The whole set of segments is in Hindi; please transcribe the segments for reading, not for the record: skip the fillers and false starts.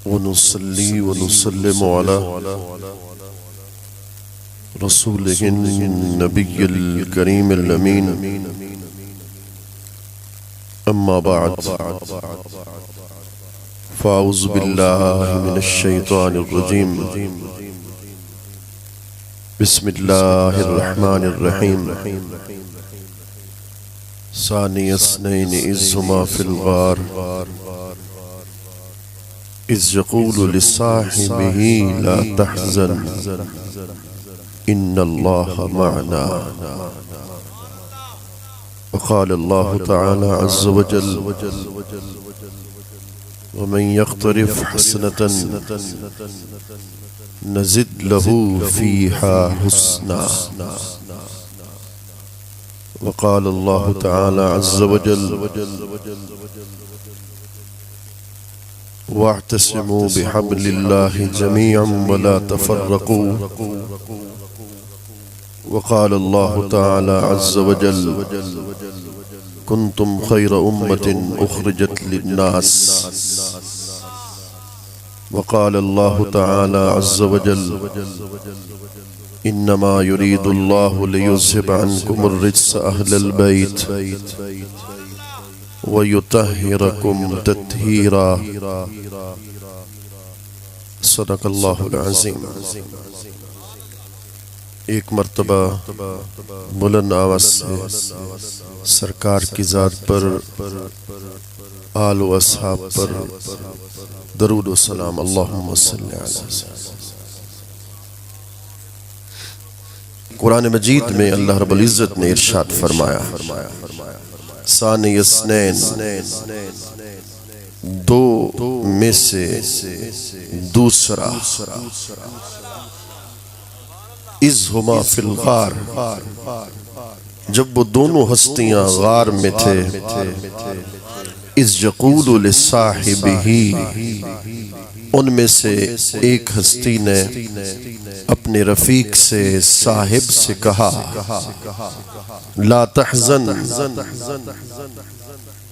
वनुसल्ली वनुसल्लिमु अला रसूलिहिन नबिय्यिल करीमिल अमीन। अम्मा बाद फ़ाऊज़ु बिल्लाहि मिनश शैतानिर रजीम। बिस्मिल्लाहिर रहमानिर रहीम। सानी अस्नैनि इज़ हुमा फ़िल ग़ार इज़ यक़ूलु लिसाहिबिही ला तहज़न इन्नल्लाहा मअना। वक़ाल अल्लाहु तआला अज़्ज़ व जल वमन यक़्तरिफ़ हसनतन नज़िद लहू फ़ीहा हुस्ना। वक़ाल अल्लाहु तआला अज़्ज़ व जल वअतसिमू बिहब्लिल्लाहि जमीअन वला तफ़र्रक़ू। वक़ाल अल्लाहु तआला अज़्ज़ व जल कुन्तुम खैर उम्मतिन उख़रिजत लिन्नास। वक़ाल अल्लाहु तआला अज़्ज़ व जल इन्नमा युरीदुल्लाहु लियुज़हिब अन्कुमुर रिज्स अहलल बैत व युतहिरकुम तत्हीरा। सदक़ल्लाहुल अज़ीम। एक मर्तबा बुलंद आवाज़ से सरकार की ज़ात पर, आल व अस्हाब पर दरूद व सलाम। अल्लाहुम्मा सल्लि अला। कुरान मजीद में अल्लाह रब्बुल इज़्ज़त ने इरशाद फरमाया, सानी अस्नैन, दो में से दूसरा, इज़ हुमा फ़िल ग़ार, जब वो दोनों हस्तियां गार में थे, इज़ यक़ूलु लिसाहिबिही, उनमें से एक हस्ती ने अपने रफीक से, साहिब से कहा, ला तहज़न,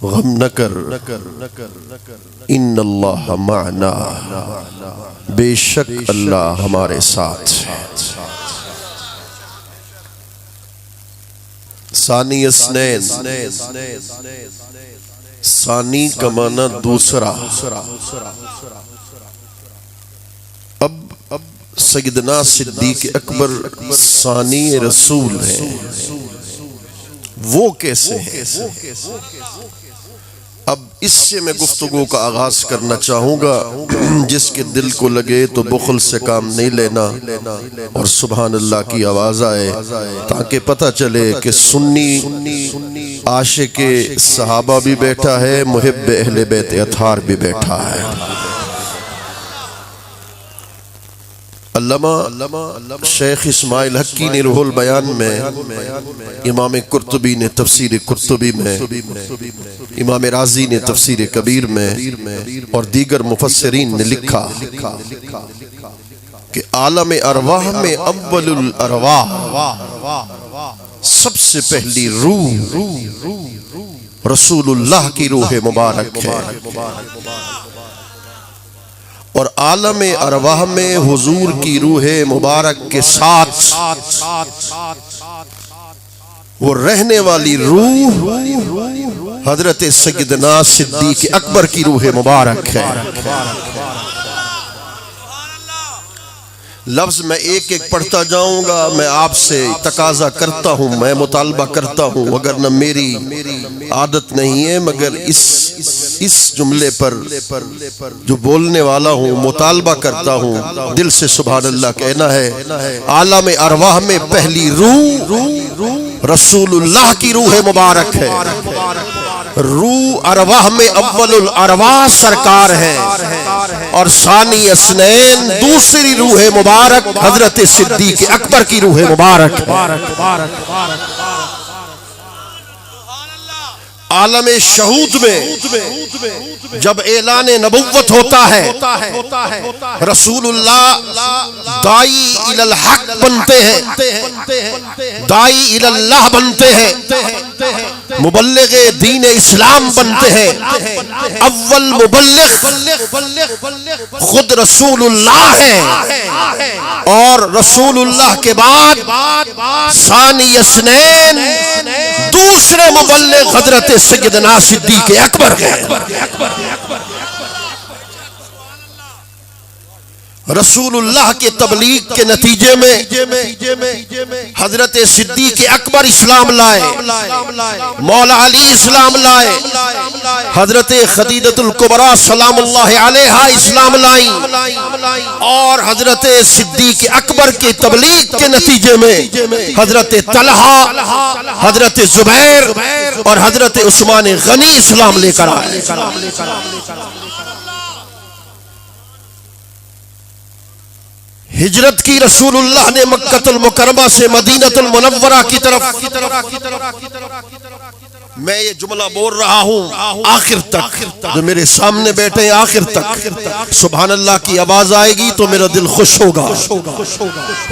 गम न कर, इन्नल्लाह मअना, बेशक अल्लाह हमारे साथ। सानी अस्नैन, सानी का माना दूसरा। अब सैयदना सिद्दीक़ अकबर सानी रसूल हैं, वो कैसे हैं? अब इससे मैं गुफ्तगू का आगाज करना चाहूँगा। जिसके दिल को लगे तो बुखल से काम नहीं लेना और सुभान अल्लाह की आवाज़ आए, ताकि पता चले कि सुन्नी आशिक़े सहाबा भी बैठा है, मुहिब्ब अहले बैत अतार भी बैठा है। अल्लामा शेख इस्माइल हक्की ने रूहुल बयान में, इमाम कुर्तुबी ने तफसीर कुर्तुबी में, इमाम राजी ने तफसीर कबीर में और दीगर मुफस्सिरीन ने लिखा कि आलम अरवाह में अव्वलुल अरवाह, सबसे पहली रूह रसूलुल्लाह की रूह मुबारक है। और आलम अरवाह में हुजूर की रूह मुबारक के साथ वो रहने वाली रूह हजरत सैयदना सिद्दीक़ अकबर की रूह मुबारक है। लफ्ज मैं एक एक पढ़ता जाऊंगा। मैं आपसे तकाजा करता हूँ, मैं मुतालबा करता हूँ, अगर न मेरी आदत नहीं है, मगर इस जुमले पर जो बोलने वाला हूँ मुतालबा करता हूँ, दिल से सुभान अल्लाह कहना है। आलम अरवाह में पहली रूह रसूलुल्लाह की रूह मुबारक है। रूह अरवाह में अव्वलुल अरवाह सरकार है और सानी अस्नैन दूसरी रूह मुबारक हजरत सिद्दीक़ अकबर की रूह मुबारक है। आलम शहूद में जब ऐलान नबुव्वत होता है, रसूलुल्लाह दाई इलल हक बनते हैं, दाई इलल्लाह बनते हैं, मुबल्लिगे दीन इस्लाम बनते हैं। अव्वल मुबल्लिग खुद रसूलुल्लाह है और रसूलुल्लाह के बाद सानी यसनैन दूसरे मुबल्लिग हजरत सैयदना सिद्दीक़ अकबर है। रसूलुल्लाह के तबलीग के नतीजे में हजरत सिद्दीक़ अकबर इस्लाम लाए, मौला अली इस्लाम लाए, हजरत खदीजतुल कुबरा सलामुल्लाह अलैहा इस्लाम लाई और हजरत सिद्दीक़ अकबर के तबलीग के नतीजे में हजरत तलहा, हजरत जुबैर और हजरत उस्मान गनी इस्लाम लेकर आए। हिजरत की रसूलुल्लाह ने मक्कतुल मुकर्रमा से मदीनतुल मुनव्वरा की तरफ। मैं ये जुमला बोल रहा हूँ आखिर तक, जो मेरे सामने बैठे हैं आखिर तक सुभान अल्लाह की आवाज आएगी तो मेरा दिल खुश होगा।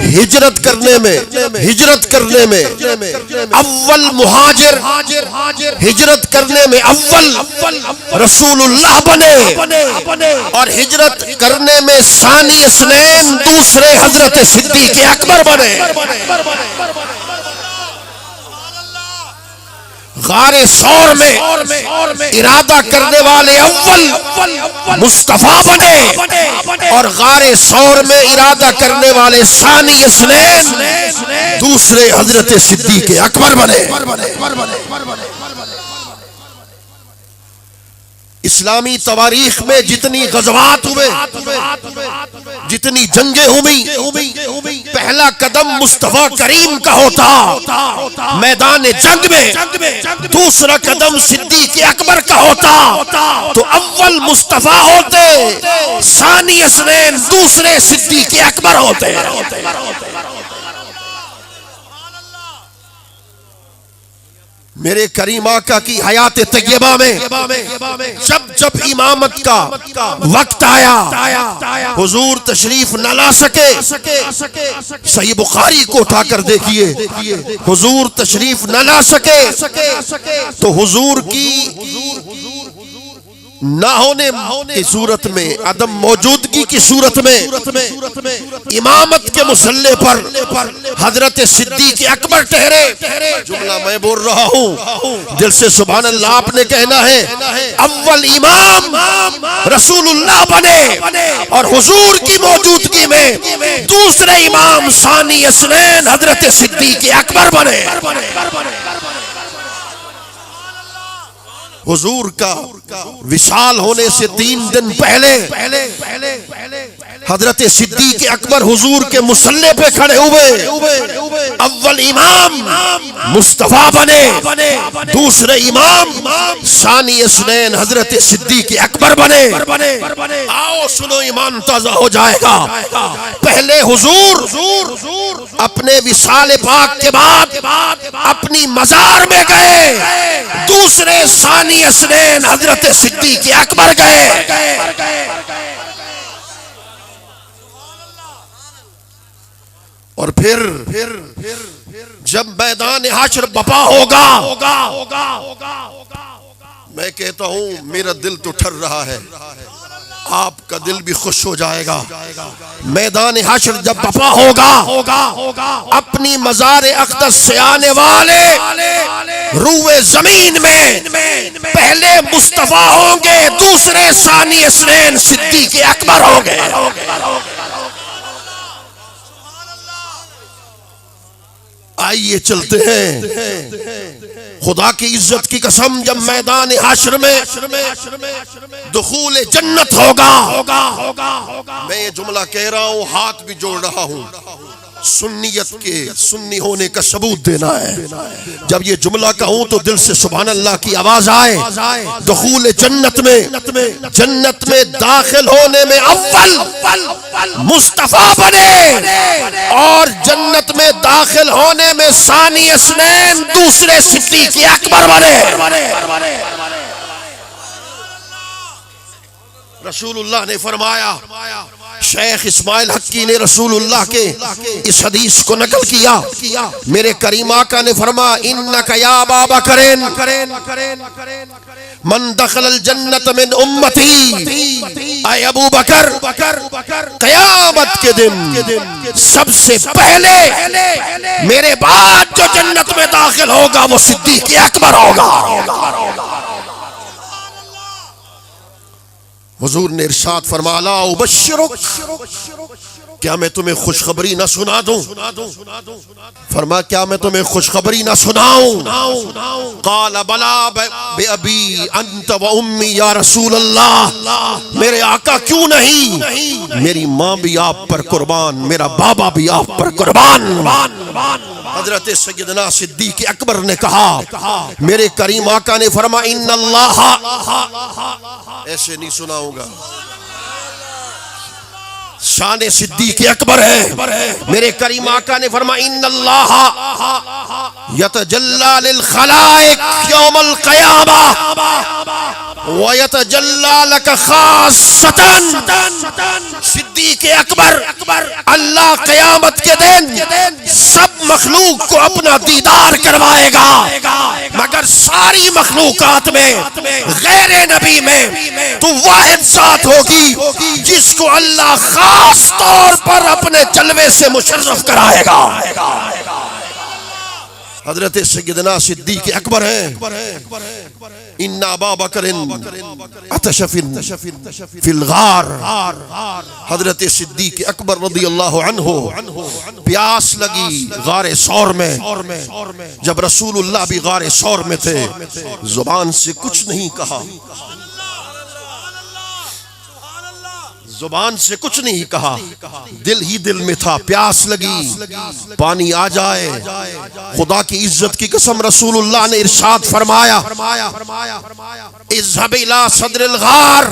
हिजरत करने में अव्वल मुहाजिर, हिजरत करने में अव्वल रसूलुल्लाह बने और हिजरत करने में सानी इसनैन दूसरे हजरत सिद्दीक़ अकबर बने। गारे सौर में इरादा करने वाले अव्वल मुस्तफा बने और गारे सौर में इरादा करने वाले सानी इसनैन दूसरे हजरत सिद्दीक़ अकबर बने। इस्लामी तवारीख में जितनी गज़वात हुए, जितनी जंगें हुई, पहला कदम मुस्तफा करीम का होता मैदान जंग में, दूसरा कदम सिद्दीक़ अकबर का होता तो अव्वल मुस्तफा होते, सानी इसनैन दूसरे सिद्दीक़ अकबर होते। मेरे करीम आका की हयात तैयबा में जब इमामत का वक्त आया, हुजूर तशरीफ न ला सके। सही बुखारी को उठाकर देखिए, हुजूर तशरीफ न ला सके तो हुजूर की ना होने की सूरत में, अदम मौजूदगी की सूरत में इमामत के मुसल्ले पर हजरत सिद्दीक़ अकबर ठहरे। जुमला मैं बोल रहा हूँ, दिल से सुभान अल्लाह आपने कहना है। अव्वल इमाम रसूलुल्लाह बने और हुजूर की मौजूदगी में दूसरे इमाम सानी इसनैन हजरत सिद्दीक़ अकबर बने। हुजूर का विशाल होने से 3 दिन पहले हजरत सिद्दीक़ अकबर हुजूर के मुसल्ले पे खड़े हुए। अव्वल इमाम मुस्तफा बने, दूसरे इमाम सानी इसनैन हजरत सिद्दीक़ अकबर बने। आओ सुनो, ईमान ताज़ा हो जाएगा। पहले हुजूर अपने विसाल पाक के बाद अपनी मज़ार में गए, दूसरे सानी इसनैन हजरत सिद्दीक़ अकबर गए और फिर जब मैदान हाशर बपा होगा, मैं कहता हूं मेरा दिल तो ठर रहा है, आपका दिल भी खुश हो जाएगा। मैदान हाशर जब बपा होगा, अपनी मज़ार अक़दस से आने वाले रूए ज़मीन में पहले मुस्तफा होंगे, दूसरे सानी इसनैन सिद्दीक़ अकबर होंगे। आइए चलते हैं। खुदा की इज्जत की कसम, जब मैदान हाशर में दुखूल जन्नत होगा, मैं ये जुमला कह रहा हूं, हाथ भी जोड़ रहा हूं, सुन्नियत के सुन्नी होने का सबूत देना है। जब ये जुमला कहूं तो दिल से सुभान अल्लाह की आवाज आए। दुखूल जन्नत में दाखिल होने में अव्वल मुस्तफा बने और जन्नत में दाखिल होने में सानी असनैन दूसरे सिद्दीक़ अकबर बने। रसूलुल्लाह ने फरमाया, शेख इस्माइल हक्की ने रसूलुल्लाह के इस हदीस को नकल किया। मेरे करीम आका ने फरमाया, इन्नका या अबा बकरिन मन दखलल जन्नत मिन उम्मती, ऐ अबू बकर, क़यामत के दिन सबसे पहले मेरे बाद जो जन्नत में दाखिल होगा वो सिद्दीक़ अकबर होगा। हुजूर ने इरशाद फरमाया, उबश्शिरुक, क्या मैं तुम्हें खुशखबरी न सुना दूं? फरमाया, क्या मैं तुम्हें खुशखबरी न सुनाऊं? क़ाल बला बिअबी अंत व उम्मी या रसूल अल्लाह, मेरे आका क्यों नहीं, मेरी माँ भी आप पर कुर्बान, मेरा बाबा भी आप पर कुर्बान। हजरत सैयदना सिद्दीक़ अकबर ने कहा, मेरे करीम आका ने फरमाया, इन्नल्लाह, ऐसे नहीं सुनाऊंगा, शान सिद्दीक़ अकबर है। मेरे करीम आका ने फरमाया, इन्नल्लाह यतजल्ला लिल खलाइक यौमल क़यामा व यतजल्ला लक खासतन। सिद्दीक़ अकबर अल्लाह क़यामत के दिन सब मखलूक को अपना दीदार करवाएगा, मगर सारी मखलूकात में गैर नबी में तो वाहिद ज़ात होगी जिसको अल्लाह खास तौर पर अपने जलवे से मुशर्रफ कराएगा। हजरत सैयदना सिद्दीक़ अकबर है। इन्ना अबा बकरिन अतश फिल गार, हजरत सिद्दीक़ अकबर रज़ियल्लाहु अन्हु प्यास लगी गारे सौर में। जब रसूलुल्लाह भी गारे सौर में थे, जुबान से कुछ नहीं कहा, जुबान से कुछ नहीं कहा, दिल ही दिल में था, प्यास लगी, पानी आ जाए। खुदा की इज्जत की कसम रसूलुल्लाह ने इरशाद फरमाया, इज़हब इला सदरिल गार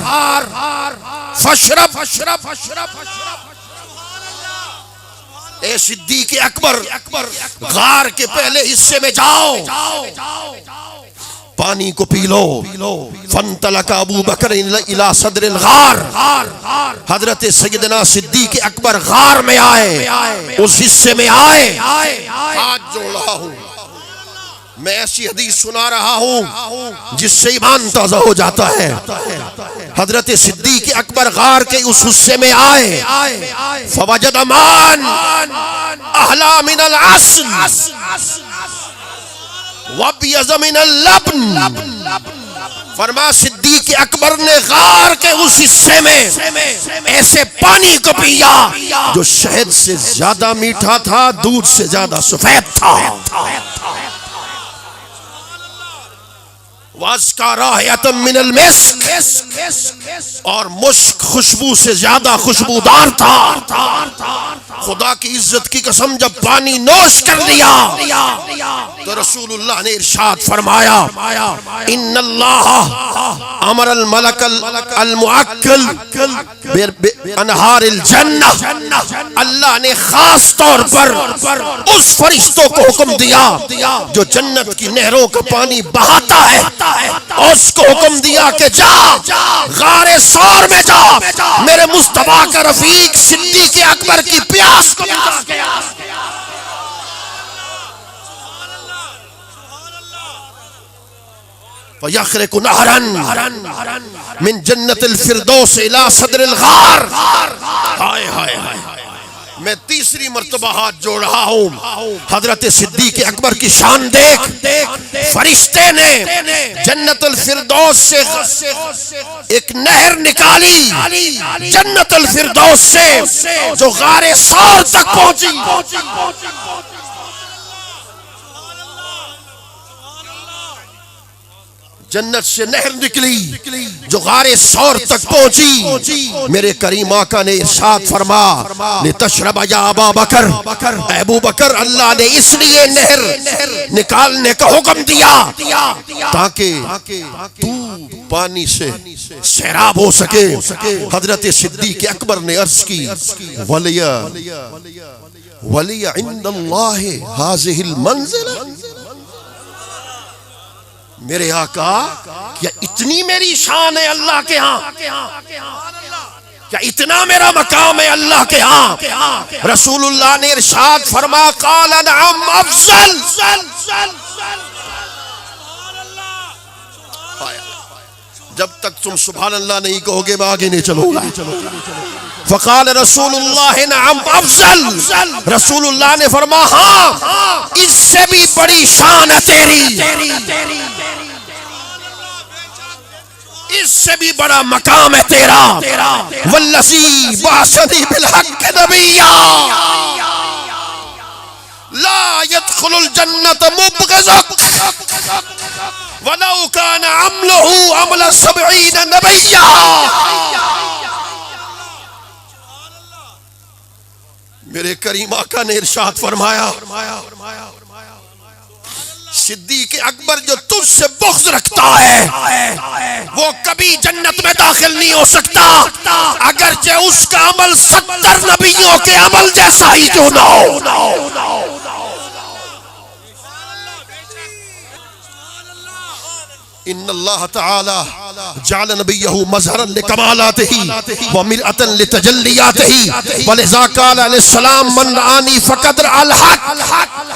फशरब। ए सिद्दीक़ अकबर, गार के पहले हिस्से में जाओ, पानी को पी लो। फंतलका अबू बकर इला सदरिल गार, हजरत सैयदना सिद्दीक़ अकबर गार में आए, उस हिस्से में आए। हाथ जोड़ा हूं, मैं ऐसी हदीस सुना रहा हूं जिससे ईमान ताज़ा हो जाता है। हजरत सिद्दीक़ अकबर गार के उस हिस्से में आए, फवजद अमान अहला मिनल अस्ल वब्यज़ मिनल लबन। फरमा सिद्दीक़ अकबर ने गार के उस हिस्से में ऐसे पानी को पिया जो शहद से ज्यादा मीठा था, दूध से ज्यादा सफेद था। वाज़का राहयतम मिनल मिस्क, और मुश्क खुशबू से ज्यादा खुशबूदार था। खुदा की इज्जत की कसम, जब पानी नोश कर लिया तो रसूलुल्लाह ने इरशाद फरमाया, इन्नल्लाह अमरल मलकल अल मुअक्कल अनहारिल जन्नह, अल्लाह ने खास तौर पर उस फरिश्तों को हुक्म दिया जो जन्नत की नहरों का पानी बहाता है, और उसको हुक्म दिया कि जा गारे सौर में जा, मेरे मुस्तफा का रफीक सिद्दीक़ अकबर की प्यास को मिटा के आ। फयखरिकु नहरन मिन जन्नतिल फिरदौस इला सदरिल गार। हाय हाय हाय, मैं तीसरी मर्तबा हाथ जोड़ रहा हूँ। हजरत सिद्दीक़ अकबर की शान देख, फरिश्ते ने जन्नतुल फिरदौस से एक नहर निकाली, जन्नतुल फिरदौस से जो गारे सौर तक पहुंची। जन्नत से नहर निकली जो गारे सौर तक पहुंची। मेरे करीम आका ने इरशाद फरमा ने तशरबा या अबा बकर, अबू बकर अल्लाह ने इसलिए नहर निकालने का हुक्म दिया ताकि तू पानी से सैराब हो सके। हजरत सिद्दीक अकबर ने अर्ज की वलिया वलिया इंदल्लाहि हाज़िहिल मंज़िला, मेरे आका क्या इतनी मेरी शान है अल्लाह के यहाँ, क्या इतना मेरा मकाम है अल्लाह के यहाँ। रसूलुल्लाह ने इरशाद फरमा क़ाल नअम अफ़ज़ल, जब तक तुम सुभान अल्लाह नहीं कहोगे मैं आगे नहीं चलूंगा। फ़क़ाल रसूलुल्लाह नअम अफ़ज़ल, रसूलुल्लाह ने फरमा हाँ इससे भी बड़ी शान है तेरी, इससे भी बड़ा मकाम है तेरा। वल्लज़ी बअसनी बिल हक़्क़ नबिय्या ला यदखुलुल जन्नत मुबग़िज़ुक वलौ कान अमलुहु अमल सबईन नबिय्या। मेरे करीम आका ने इरशाद फरमाया सिद्दीक अकबर जो तुझसे बुग़्ज़ रखता है वो कभी जन्नत में दाखिल नहीं हो सकता, अगरचे उसका अमल 70 नबियों के अमल जैसा ही क्यों ना हो। इन्नल्लाह तआला जअल नबियहु मज़हरन लिकमालातिही व मिरअतन लितजल्लियातिही वलिज़ा क़ाल अलैहिस्सलाम मन रआनी फ़क़द रअल हक़।